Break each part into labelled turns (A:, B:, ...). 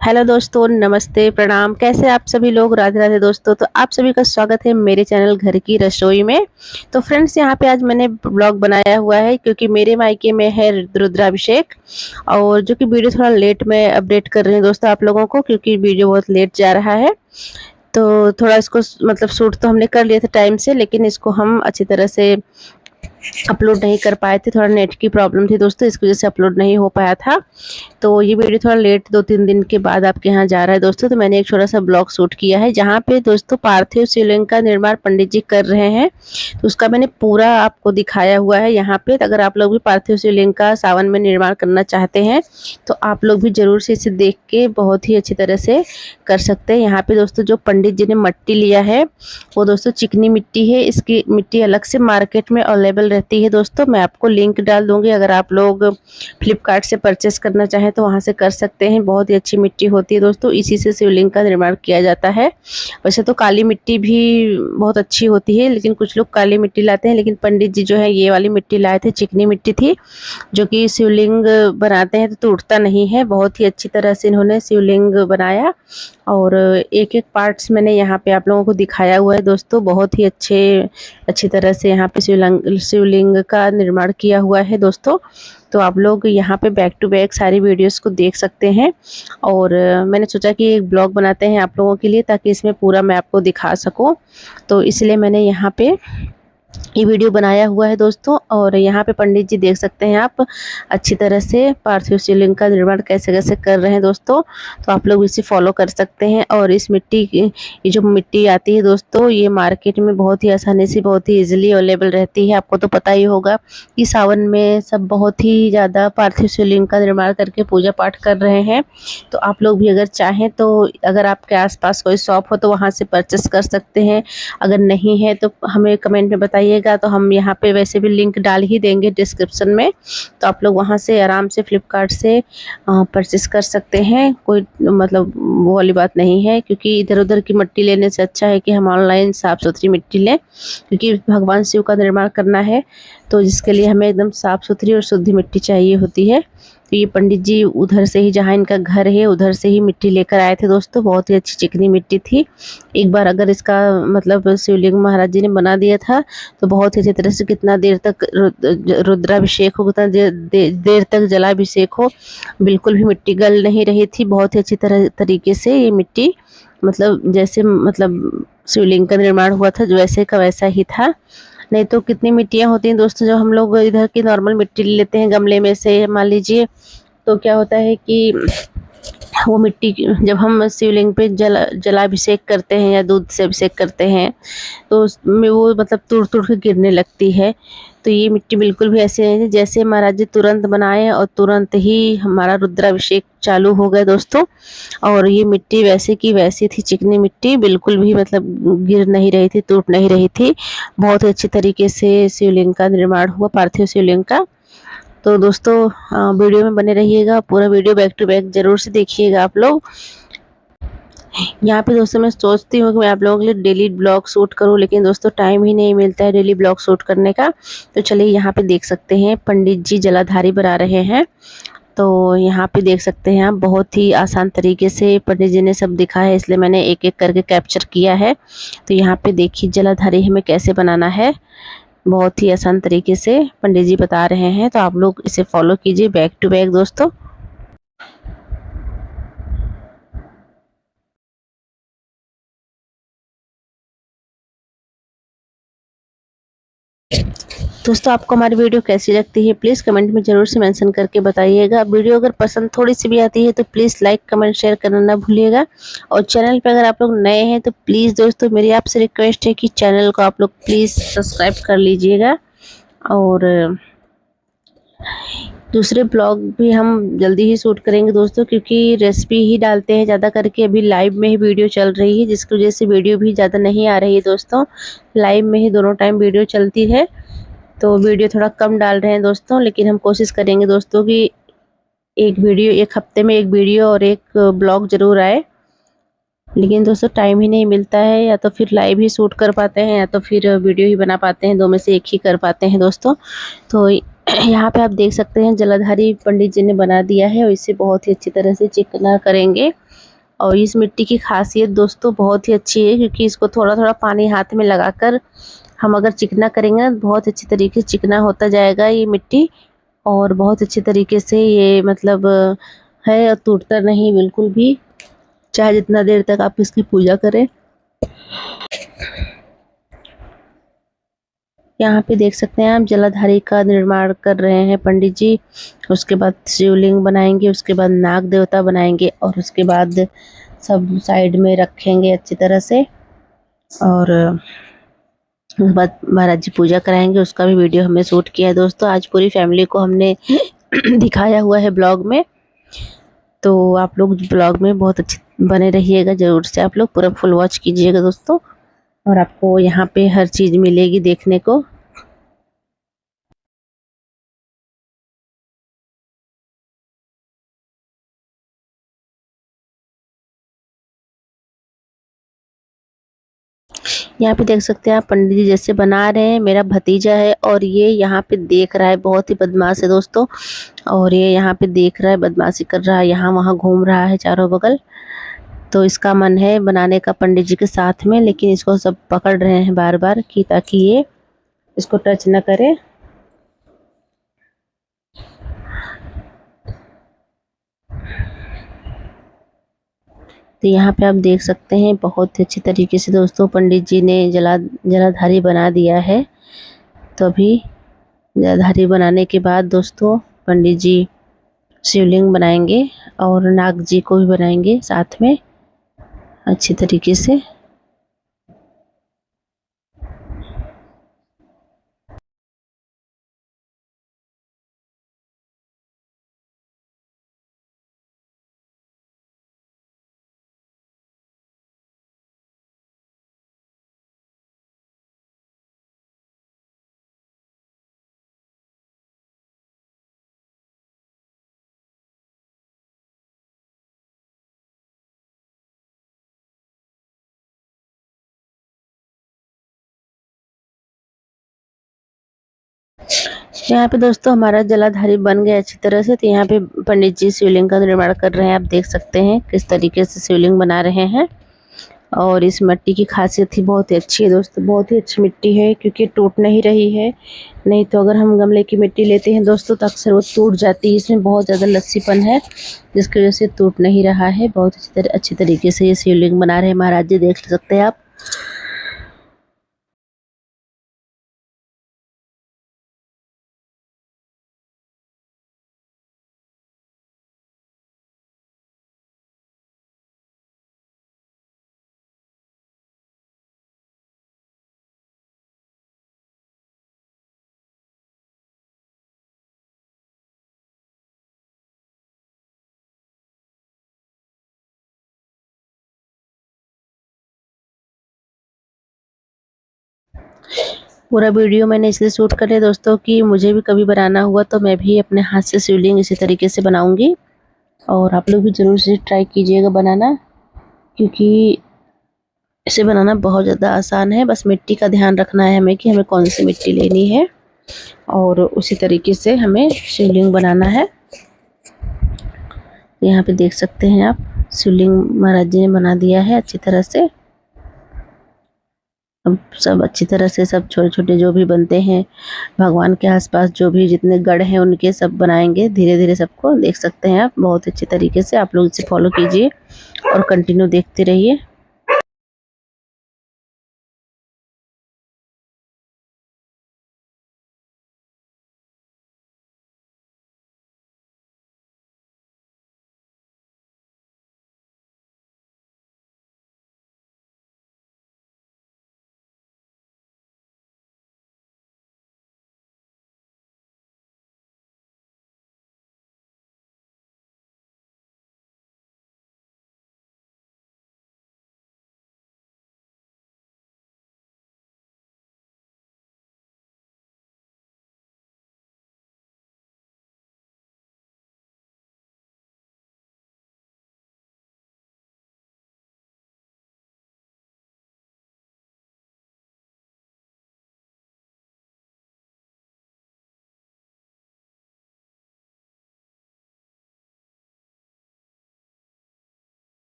A: Hello दोस्तों, नमस्ते, प्रणाम। कैसे आप सभी लोग? राधे राधे दोस्तों। तो आप सभी का स्वागत है मेरे चैनल घर की रसोई में। तो फ्रेंड्स, यहाँ पे आज मैंने ब्लॉग बनाया हुआ है क्योंकि मेरे मायके में है रुद्राभिषेक। और जो कि वीडियो थोड़ा लेट में अपडेट कर रही हूँ दोस्तों आप लोगों को, क्योंकि वीडियो बहुत लेट जा रहा है। तो थोड़ा इसको मतलब शूट तो हमने कर लिया था टाइम से, लेकिन इसको हम अच्छी तरह से अपलोड नहीं कर पाए थे। थोड़ा नेट की प्रॉब्लम थी दोस्तों, इसकी वजह से अपलोड नहीं हो पाया था। तो ये वीडियो थोड़ा लेट 2-3 दिन के बाद आपके यहाँ जा रहा है दोस्तों। तो मैंने एक छोटा सा ब्लॉग शूट किया है जहाँ पे दोस्तों पार्थिव शिवलिंग का निर्माण पंडित जी कर रहे हैं। तो उसका मैंने पूरा आपको दिखाया हुआ है यहाँ पे। तो अगर आप लोग भी पार्थिव शिवलिंग का सावन में निर्माण करना चाहते हैं तो आप लोग भी जरूर से इसे देख के बहुत ही अच्छी तरह से कर सकते हैं। यहाँ पे दोस्तों जो पंडित जी ने मिट्टी लिया है वो दोस्तों चिकनी मिट्टी है। इसकी मिट्टी अलग से मार्केट में अवेलेबल रहती है दोस्तों। मैं आपको लिंक डाल दूंगी, अगर आप लोग फ्लिपकार्ट से परचेस करना चाहें तो वहाँ से कर सकते हैं। बहुत ही अच्छी मिट्टी होती है दोस्तों, इसी से शिवलिंग का निर्माण किया जाता है। वैसे तो काली मिट्टी भी बहुत अच्छी होती है, लेकिन कुछ लोग काली मिट्टी लाते हैं, लेकिन पंडित जी जो है ये वाली मिट्टी लाए थे, चिकनी मिट्टी थी, जो कि शिवलिंग बनाते हैं तो टूटता नहीं है। बहुत ही अच्छी तरह से इन्होंने शिवलिंग बनाया और एक एक पार्ट्स मैंने यहाँ पे आप लोगों को दिखाया हुआ है दोस्तों। बहुत ही अच्छी तरह से यहाँ पे शिवलिंग का निर्माण किया हुआ है दोस्तों। तो आप लोग यहाँ पे बैक टू बैक सारी वीडियोस को देख सकते हैं। और मैंने सोचा कि एक ब्लॉग बनाते हैं आप लोगों के लिए, ताकि इसमें पूरा मैं आपको दिखा सकूं। तो इसलिए मैंने यहाँ पे ये वीडियो बनाया हुआ है दोस्तों। और यहाँ पे पंडित जी देख सकते हैं आप अच्छी तरह से पार्थिव शिवलिंग का निर्माण कैसे कैसे कर रहे हैं दोस्तों। तो आप लोग इसे फॉलो कर सकते हैं। और इस मिट्टी की ये जो मिट्टी आती है दोस्तों, ये मार्केट में बहुत ही आसानी से बहुत ही इजीली अवेलेबल रहती है। आपको तो पता ही होगा कि सावन में सब बहुत ही ज़्यादा पार्थिव शिवलिंग का निर्माण करके पूजा पाठ कर रहे हैं। तो आप लोग भी अगर चाहें तो अगर आपके आसपास कोई शॉप हो तो वहाँ से परचेस कर सकते हैं। अगर नहीं है तो हमें कमेंट में बताइएगा, तो हम यहाँ पे वैसे भी लिंक डाल ही देंगे डिस्क्रिप्शन में। तो आप लोग वहाँ से आराम से फ्लिपकार्ट से परचेस कर सकते हैं। कोई मतलब वो वाली बात नहीं है, क्योंकि इधर उधर की मिट्टी लेने से अच्छा है कि हम ऑनलाइन साफ़ सुथरी मिट्टी लें, क्योंकि भगवान शिव का निर्माण करना है तो जिसके लिए हमें एकदम साफ़ सुथरी और शुद्ध मिट्टी चाहिए होती है। तो ये पंडित जी उधर से ही, जहाँ इनका घर है उधर से ही मिट्टी लेकर आए थे दोस्तों। बहुत ही अच्छी चिकनी मिट्टी थी। एक बार अगर इसका मतलब शिवलिंग महाराज जी ने बना दिया था तो बहुत ही अच्छी तरह से, कितना देर तक रुद्राभिषेक हो, कितना देर तक जलाभिषेक हो, बिल्कुल भी मिट्टी गल नहीं रही थी। बहुत ही अच्छी तरीके से ये मिट्टी मतलब जैसे मतलब शिवलिंग का निर्माण हुआ था जो वैसे का वैसा ही था। नहीं तो कितनी मिट्टियाँ होती हैं दोस्तों, जो हम लोग इधर की नॉर्मल मिट्टी ले लेते हैं गमले में से मान लीजिए, तो क्या होता है कि वो मिट्टी जब हम शिवलिंग पे जलाभिषेक करते हैं या दूध से अभिषेक करते हैं तो उसमें वो मतलब तुड़ तुड़ के गिरने लगती है। तो ये मिट्टी बिल्कुल भी ऐसे नहीं थी, जैसे महाराज जी तुरंत बनाए और तुरंत ही हमारा रुद्राभिषेक चालू हो गया दोस्तों। और ये मिट्टी वैसे की वैसी थी, चिकनी मिट्टी, बिल्कुल भी मतलब गिर नहीं रही थी, टूट नहीं रही थी। बहुत ही अच्छी तरीके से शिवलिंग का निर्माण हुआ, पार्थिव शिवलिंग का। तो दोस्तों वीडियो में बने रहिएगा, पूरा वीडियो बैक टू बैक जरूर से देखिएगा आप लोग। यहाँ पे दोस्तों मैं सोचती हूँ कि मैं आप लोगों के लिए डेली ब्लॉग शूट करूँ, लेकिन दोस्तों टाइम ही नहीं मिलता है डेली ब्लॉग शूट करने का। तो चलिए यहाँ पे देख सकते हैं पंडित जी जलाधारी बना रहे हैं। तो यहाँ पे देख सकते हैं आप, बहुत ही आसान तरीके से पंडित जी ने सब दिखा है, इसलिए मैंने एक एक करके कैप्चर किया है। तो यहाँ पे देखिए जलाधारी हमें कैसे बनाना है, बहुत ही आसान तरीके से पंडित जी बता रहे हैं। तो आप लोग इसे फॉलो कीजिए बैक टू बैक दोस्तों। दोस्तों आपको हमारी वीडियो कैसी लगती है प्लीज़ कमेंट में ज़रूर से मेंशन करके बताइएगा। वीडियो अगर पसंद थोड़ी सी भी आती है तो प्लीज़ लाइक कमेंट शेयर करना ना भूलिएगा। और चैनल पे अगर आप लोग नए हैं तो प्लीज़ दोस्तों मेरी आपसे रिक्वेस्ट है कि चैनल को आप लोग प्लीज़ सब्सक्राइब कर लीजिएगा। और दूसरे ब्लॉग भी हम जल्दी ही शूट करेंगे दोस्तों, क्योंकि रेसिपी ही डालते हैं ज़्यादा करके। अभी लाइव में ही वीडियो चल रही है, जिसकी वजह से वीडियो भी ज़्यादा नहीं आ रही है दोस्तों। लाइव में ही दोनों टाइम वीडियो चलती है, तो वीडियो थोड़ा कम डाल रहे हैं दोस्तों। लेकिन हम कोशिश करेंगे दोस्तों कि एक हफ्ते में एक वीडियो और एक ब्लॉग ज़रूर आए। लेकिन दोस्तों टाइम ही नहीं मिलता है, या तो फिर लाइव ही शूट कर पाते हैं या तो फिर वीडियो ही बना पाते हैं, दो में से एक ही कर पाते हैं दोस्तों। तो यहाँ पे आप देख सकते हैं जलाधारी पंडित जी ने बना दिया है और इसे बहुत ही अच्छी तरह से चिकना करेंगे। और इस मिट्टी की खासियत दोस्तों बहुत ही अच्छी है, क्योंकि इसको थोड़ा-थोड़ा पानी हाथ में लगाकर हम अगर चिकना करेंगे ना, बहुत अच्छी तरीके से चिकना होता जाएगा ये मिट्टी। और बहुत अच्छे तरीके से ये मतलब है, और टूटता नहीं बिल्कुल भी, चाहे जितना देर तक आप इसकी पूजा करें। यहाँ पे देख सकते हैं आप जलाधारी का निर्माण कर रहे हैं पंडित जी। उसके बाद शिवलिंग बनाएंगे, उसके बाद नाग देवता बनाएंगे और उसके बाद सब साइड में रखेंगे अच्छी तरह से। और उसके बाद महाराज जी पूजा कराएंगे, उसका भी वीडियो हमने शूट किया है दोस्तों। आज पूरी फैमिली को हमने दिखाया हुआ है ब्लॉग में। तो आप लोग ब्लॉग में बहुत अच्छे बने रहिएगा, ज़रूर से आप लोग पूरा फुल वॉच कीजिएगा दोस्तों। और आपको यहाँ पे हर चीज़ मिलेगी देखने को। यहाँ पे देख सकते हैं आप पंडित जी जैसे बना रहे हैं, मेरा भतीजा है और ये यहाँ पे देख रहा है, बहुत ही बदमाश है दोस्तों। और ये यहाँ पे देख रहा है, बदमाशी कर रहा है, यहाँ वहाँ घूम रहा है चारों बगल। तो इसका मन है बनाने का पंडित जी के साथ में, लेकिन इसको सब पकड़ रहे हैं बार बार कि ताकि ये इसको टच न करे। तो यहाँ पे आप देख सकते हैं बहुत ही अच्छी तरीके से दोस्तों पंडित जी ने जलाधारी बना दिया है। तो अभी जलाधारी बनाने के बाद दोस्तों पंडित जी शिवलिंग बनाएंगे और नाग जी को भी बनाएंगे साथ में अच्छी तरीके से। यहाँ पे दोस्तों हमारा जलाधारी बन गया अच्छी तरह से। तो यहाँ पे पंडित जी शिवलिंग का निर्माण कर रहे हैं, आप देख सकते हैं किस तरीके से शिवलिंग बना रहे हैं। और इस मिट्टी की खासियत ही बहुत ही अच्छी है दोस्तों, बहुत ही अच्छी मिट्टी है, क्योंकि टूट नहीं रही है। नहीं तो अगर हम गमले की मिट्टी लेते हैं दोस्तों तो अक्सर वो टूट जाती है। इसमें बहुत ज़्यादा लस्सीपन है जिसकी वजह से टूट नहीं रहा है। बहुत अच्छी तरीके से ये शिवलिंग बना रहे हैं महाराज जी, देख सकते हैं आप। पूरा वीडियो मैंने इसलिए शूट कर लिया दोस्तों कि मुझे भी कभी बनाना हुआ तो मैं भी अपने हाथ से शिवलिंग इसी तरीके से बनाऊंगी। और आप लोग भी ज़रूर से ट्राई कीजिएगा बनाना, क्योंकि इसे बनाना बहुत ज़्यादा आसान है। बस मिट्टी का ध्यान रखना है हमें कि हमें कौन सी मिट्टी लेनी है और उसी तरीके से हमें शिवलिंग बनाना है। यहाँ पे देख सकते हैं आप शिवलिंग महाराज जी ने बना दिया है अच्छी तरह से। अब सब अच्छी तरह से सब छोटे-छोटे जो भी बनते हैं भगवान के आसपास, जो भी जितने गढ़ हैं उनके सब बनाएंगे धीरे-धीरे सबको। देख सकते हैं आप बहुत अच्छे तरीके से। आप लोग इसे फॉलो कीजिए और कंटिन्यू देखते रहिए।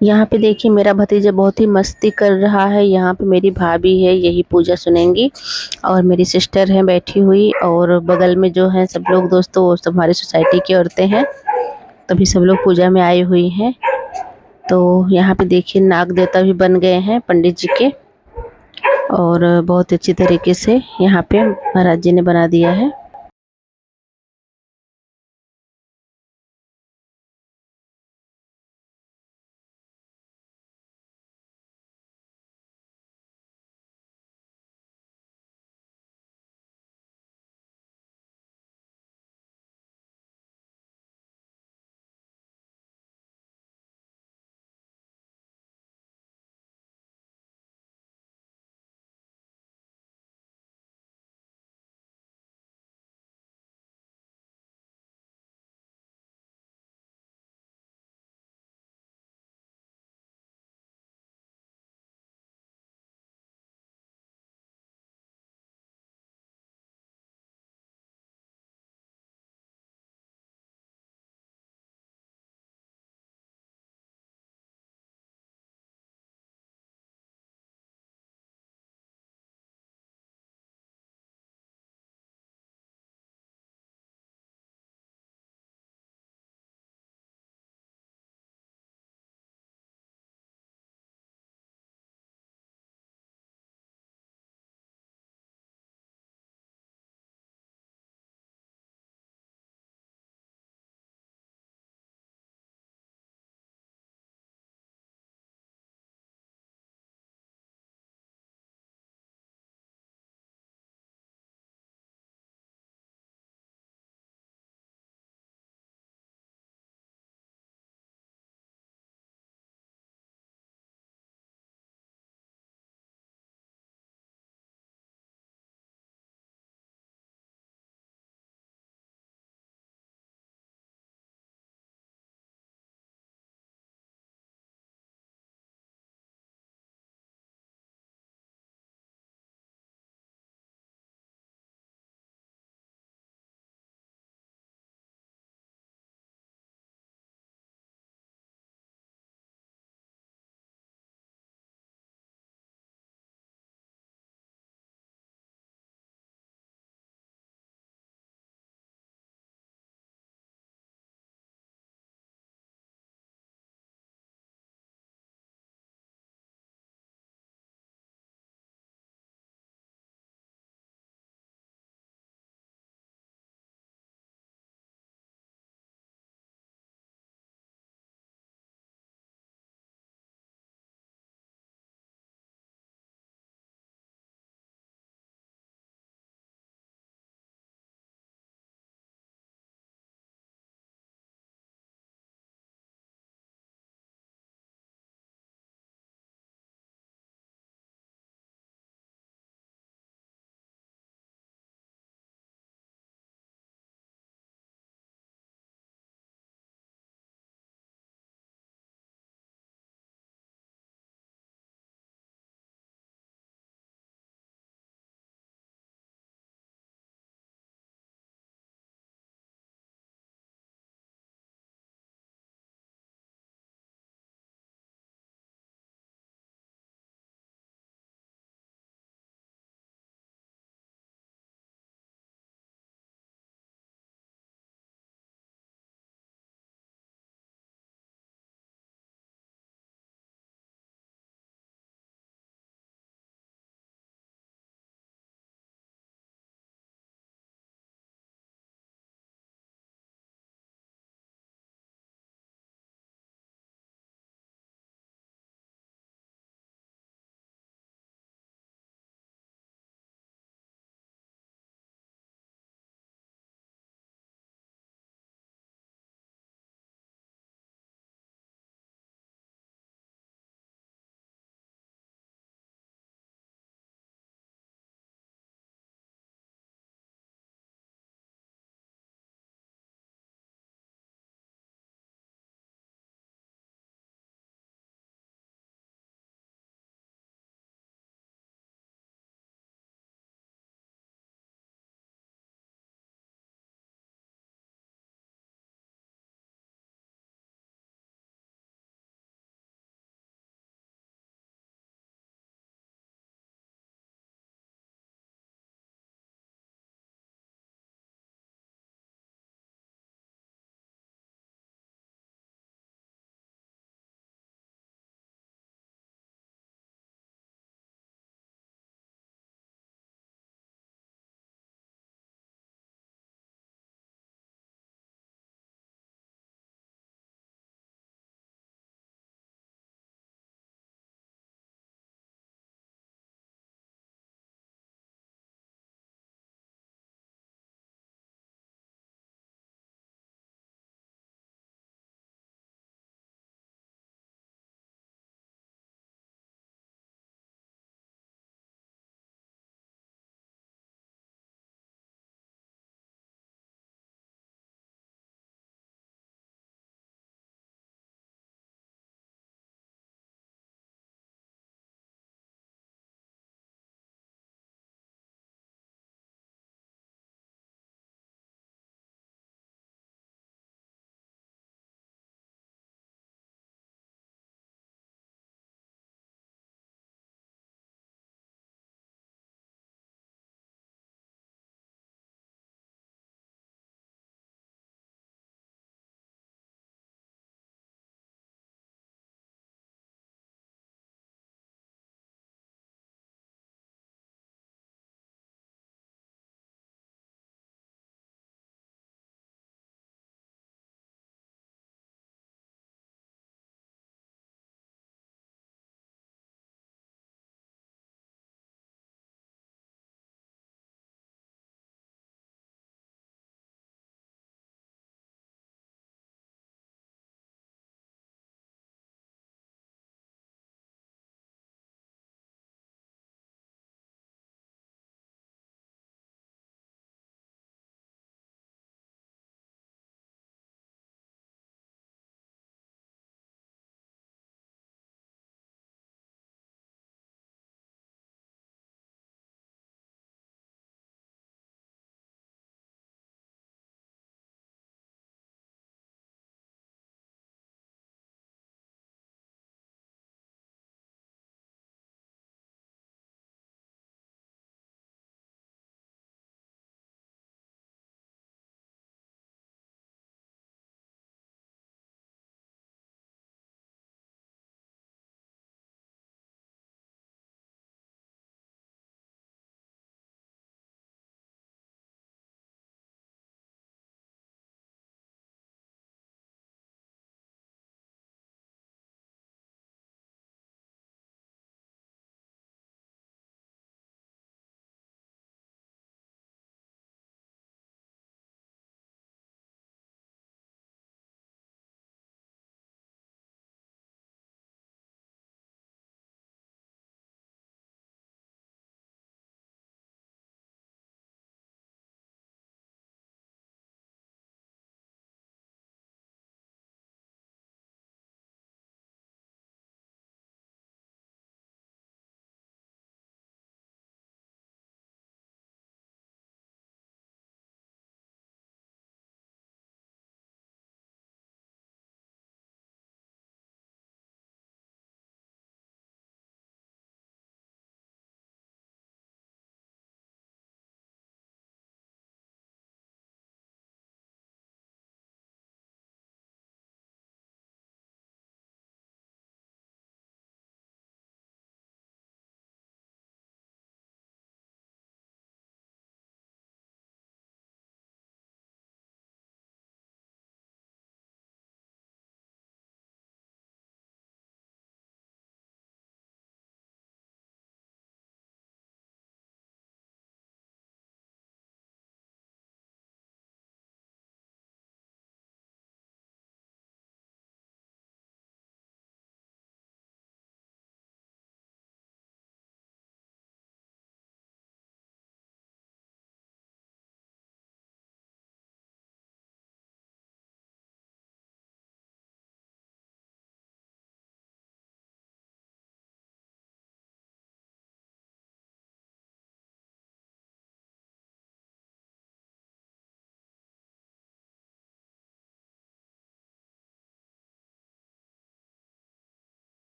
A: यहाँ पे देखिए मेरा भतीजा बहुत ही मस्ती कर रहा है। यहाँ पे मेरी भाभी है, यही पूजा सुनेंगी और मेरी सिस्टर है बैठी हुई, और बगल में जो है सब लोग दोस्तों वो सब हमारी सोसाइटी की औरतें हैं। तभी सब लोग पूजा में आई हुई हैं। तो यहाँ पे देखिए नाग देवता भी बन गए हैं पंडित जी के, और बहुत अच्छी तरीके से यहाँ पे महाराज जी ने बना दिया है।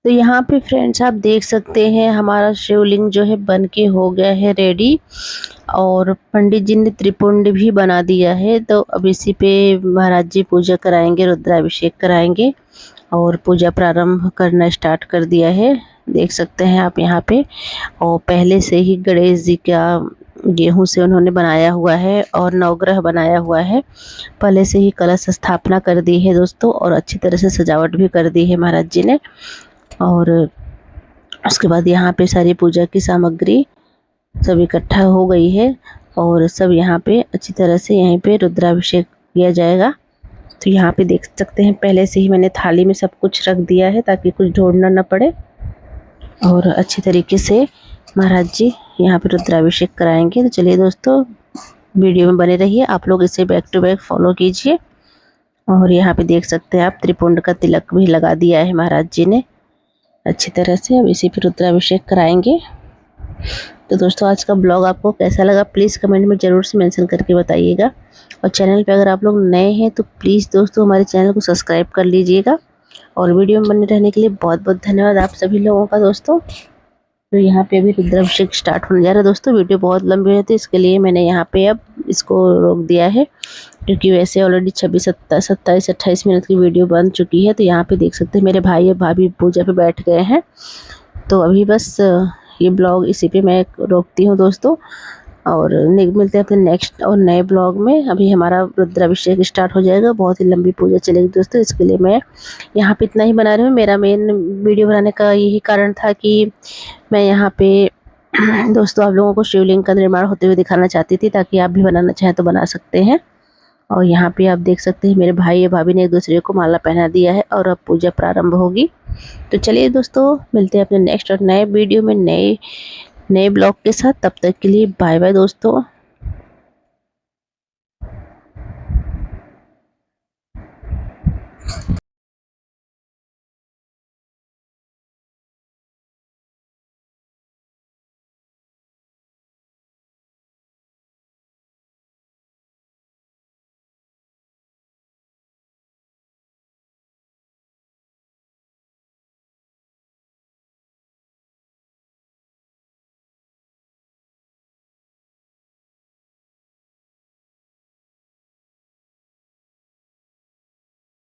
A: तो यहाँ पे फ्रेंड्स आप देख सकते हैं हमारा शिवलिंग जो है बन के हो गया है रेडी, और पंडित जी ने त्रिपुंड भी बना दिया है। तो अब इसी पे महाराज जी पूजा कराएंगे, रुद्राभिषेक कराएंगे और पूजा प्रारंभ करना स्टार्ट कर दिया है। देख सकते हैं आप यहाँ पे, और पहले से ही गणेश जी का गेहूं से उन्होंने बनाया हुआ है और नवग्रह बनाया हुआ है। पहले से ही कलश स्थापना कर दी है दोस्तों, और अच्छी तरह से सजावट भी कर दी है महाराज जी ने। और उसके बाद यहाँ पे सारी पूजा की सामग्री सब इकट्ठा हो गई है, और सब यहाँ पे अच्छी तरह से यहीं पे रुद्राभिषेक किया जाएगा। तो यहाँ पे देख सकते हैं पहले से ही मैंने थाली में सब कुछ रख दिया है ताकि कुछ ढूंढना ना पड़े। और अच्छी तरीके से महाराज जी यहाँ पे रुद्राभिषेक कराएंगे। तो चलिए दोस्तों, वीडियो में बने रहिए, आप लोग इसे बैक टू बैक फॉलो कीजिए। और यहाँ पे देख सकते हैं आप त्रिपुंड का तिलक भी लगा दिया है महाराज जी ने अच्छी तरह से। अब इसी पे रुद्राभिषेक कराएंगे। तो दोस्तों, आज का ब्लॉग आपको कैसा लगा प्लीज़ कमेंट में ज़रूर से मेंशन करके बताइएगा। और चैनल पे अगर आप लोग नए हैं तो प्लीज़ दोस्तों हमारे चैनल को सब्सक्राइब कर लीजिएगा। और वीडियो में बने रहने के लिए बहुत बहुत धन्यवाद आप सभी लोगों का दोस्तों। तो यहाँ पे अभी रुद्राभिषेक स्टार्ट होने जा रहा है दोस्तों। वीडियो बहुत लंबी है तो इसके लिए मैंने यहाँ पे अब इसको रोक दिया है, क्योंकि वैसे ऑलरेडी 27-28 मिनट की वीडियो बन चुकी है। तो यहाँ पे देख सकते हैं मेरे भाई और भाभी पूजा पे बैठ गए हैं। तो अभी बस ये ब्लॉग इसी पे मैं रोकती हूँ दोस्तों, और मिलते हैं अपने नेक्स्ट और नए ब्लॉग में। अभी हमारा रुद्राभिषेक स्टार्ट हो जाएगा, बहुत ही लंबी पूजा चलेगी दोस्तों। इसके लिए मैं यहाँ पे इतना ही बना रही हूँ। मेरा मेन वीडियो बनाने का यही कारण था कि मैं यहाँ पे दोस्तों आप लोगों को शिवलिंग का निर्माण होते हुए दिखाना चाहती थी, ताकि आप भी बनाना चाहें तो बना सकते हैं। और यहाँ पे आप देख सकते हैं मेरे भाई और भाभी ने एक दूसरे को माला पहना दिया है, और अब पूजा प्रारंभ होगी। तो चलिए दोस्तों, मिलते हैं अपने नेक्स्ट और नए वीडियो में नए ब्लॉग के साथ। तब तक के लिए बाय बाय दोस्तों।